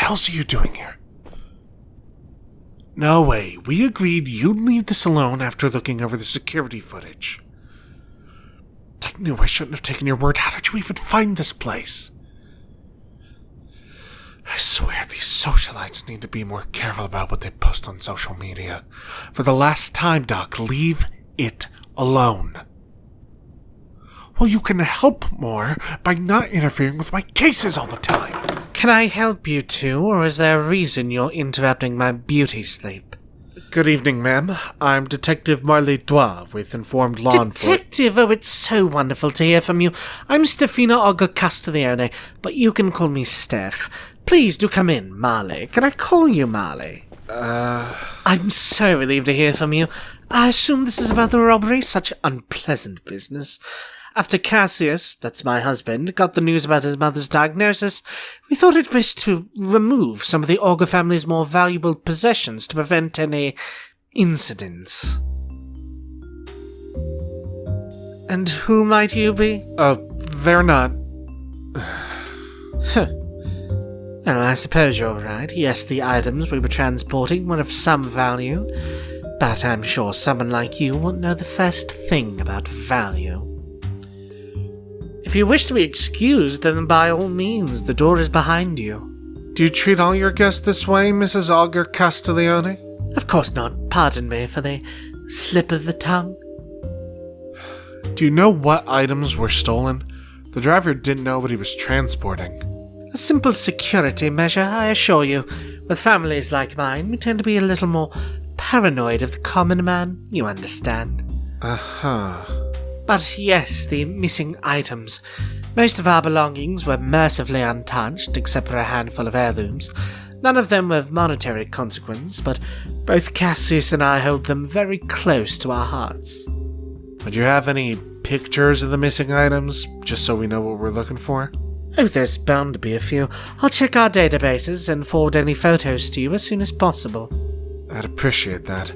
else are you doing here? No way. We agreed you'd leave this alone after looking over the security footage. I knew I shouldn't have taken your word. How did you even find this place? I swear these socialites need to be more careful about what they post on social media. For the last time, Doc, leave it alone. Well, you can help more by not interfering with my cases all the time. Can I help you too, or is there a reason you're interrupting my beauty sleep? Good evening, ma'am. I'm Detective MacLeod with Informed Law Enforcement. Detective, oh, it's so wonderful to hear from you. I'm Stefina Augurs, but you can call me Steph. Please do come in, Marley. Can I call you Marley? I'm so relieved to hear from you. I assume this is about the robbery? Such unpleasant business. After Cassius, that's my husband, got the news about his mother's diagnosis, we thought it best to remove some of the Augur family's more valuable possessions to prevent any incidents. And who might you be? They're not. Well, I suppose you're right. Yes, the items we were transporting were of some value, but I'm sure someone like you won't know the first thing about value. If you wish to be excused, then by all means, the door is behind you. Do you treat all your guests this way, Mrs. Augur Castiglione? Of course not. Pardon me for the slip of the tongue. Do you know what items were stolen? The driver didn't know what he was transporting. A simple security measure, I assure you. With families like mine, we tend to be a little more paranoid of the common man, you understand. Uh-huh. But yes, the missing items. Most of our belongings were mercifully untouched, except for a handful of heirlooms. None of them were of monetary consequence, but both Cassius and I hold them very close to our hearts. Would you have any pictures of the missing items, just so we know what we're looking for? Oh, there's bound to be a few. I'll check our databases and forward any photos to you as soon as possible. I'd appreciate that.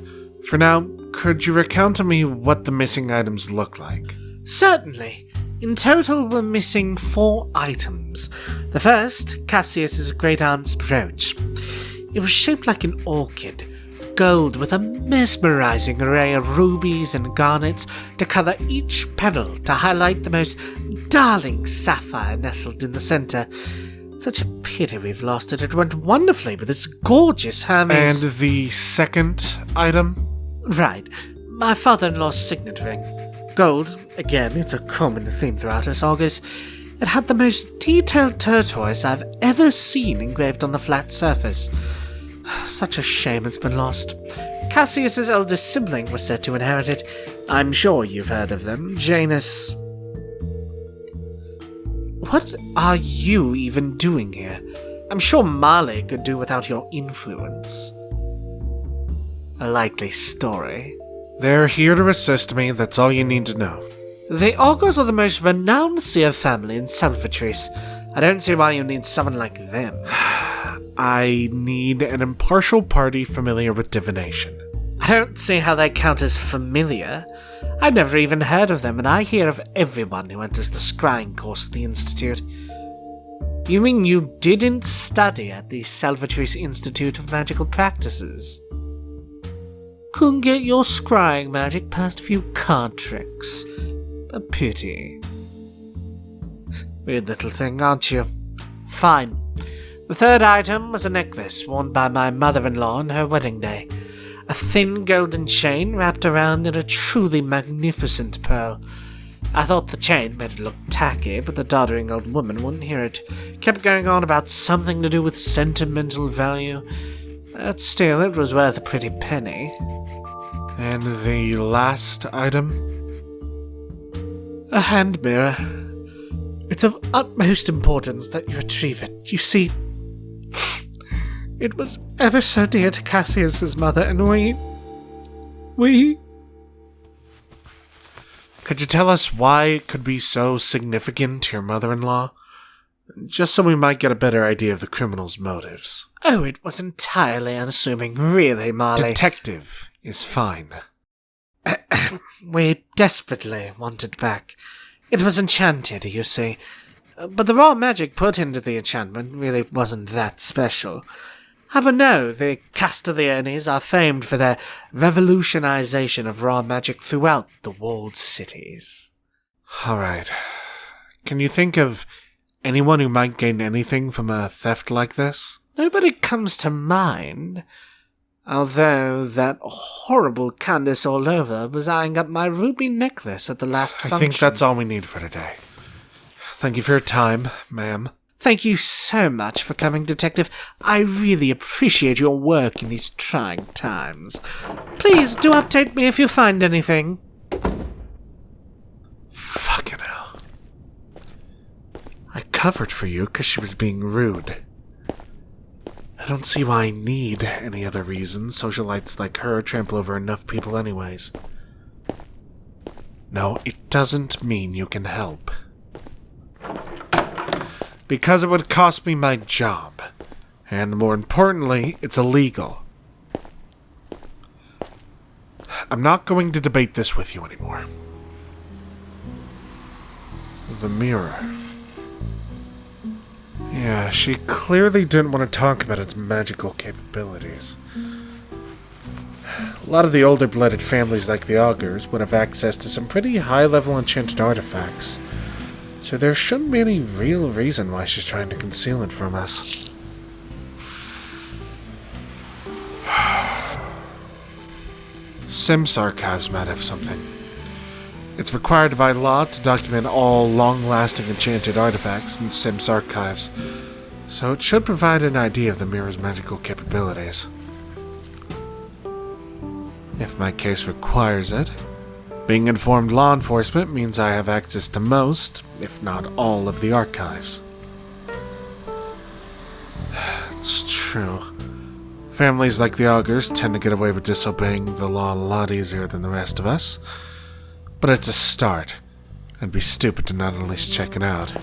For now, could you recount to me what the missing items look like? Certainly. In total, we're missing 4 items. The first, Cassius's great-aunt's brooch. It was shaped like an orchid, gold with a mesmerizing array of rubies and garnets to cover each petal to highlight the most darling sapphire nestled in the center. Such a pity we've lost it. It went wonderfully with its gorgeous Hermes. And the second item? Right. My father-in-law's signet ring. Gold, again, it's a common theme throughout us, Augurs. It had the most detailed turquoise I've ever seen engraved on the flat surface. Such a shame it's been lost. Cassius's eldest sibling was said to inherit it. I'm sure you've heard of them. Janus... What are you even doing here? I'm sure Marley could do without your influence. A likely story. They're here to assist me, that's all you need to know. The Augurs are the most renowned Seer family in Salvatrice. I don't see why you need someone like them. I need an impartial party familiar with divination. I don't see how they count as familiar. I've never even heard of them, and I hear of everyone who enters the scrying course at the Institute. You mean you didn't study at the Salvatrice Institute of Magical Practices? Couldn't get your scrying magic past a few card tricks. A pity. Weird little thing, aren't you? Fine. The third item was a necklace worn by my mother-in-law on her wedding day. A thin golden chain wrapped around in a truly magnificent pearl. I thought the chain made it look tacky, but the doddering old woman wouldn't hear it. Kept going on about something to do with sentimental value. But still, it was worth a pretty penny. And the last item? A hand mirror. It's of utmost importance that you retrieve it. You see, it was ever so dear to Cassius's mother, and we... Could you tell us why it could be so significant to your mother-in-law? Just so we might get a better idea of the criminal's motives. Oh, it was entirely unassuming, really, Marley. Detective is fine. We desperately wanted back. It was enchanted, you see. But the raw magic put into the enchantment really wasn't that special. But no, the Castiglianes are famed for their revolutionization of raw magic throughout the walled cities. Alright. Can you think of anyone who might gain anything from a theft like this? Nobody comes to mind. Although that horrible Candace all over was eyeing up my ruby necklace at the last function. I think that's all we need for today. Thank you for your time, ma'am. Thank you so much for coming, Detective. I really appreciate your work in these trying times. Please do update me if you find anything. Fucking hell. I covered for you because she was being rude. I don't see why I need any other reason. Socialites like her trample over enough people anyways. No, it doesn't mean you can help. Because it would cost me my job. And more importantly, it's illegal. I'm not going to debate this with you anymore. The mirror. Yeah, she clearly didn't want to talk about its magical capabilities. A lot of the older-blooded families like the Augurs would have access to some pretty high-level enchanted artifacts, so there shouldn't be any real reason why she's trying to conceal it from us. Sims archives might have something. It's required by law to document all long-lasting enchanted artifacts in Sims archives, so it should provide an idea of the mirror's magical capabilities. If my case requires it. Being informed law enforcement means I have access to most, if not all, of the archives. It's true. Families like the Augurs tend to get away with disobeying the law a lot easier than the rest of us. But it's a start. I'd be stupid to not at least check it out.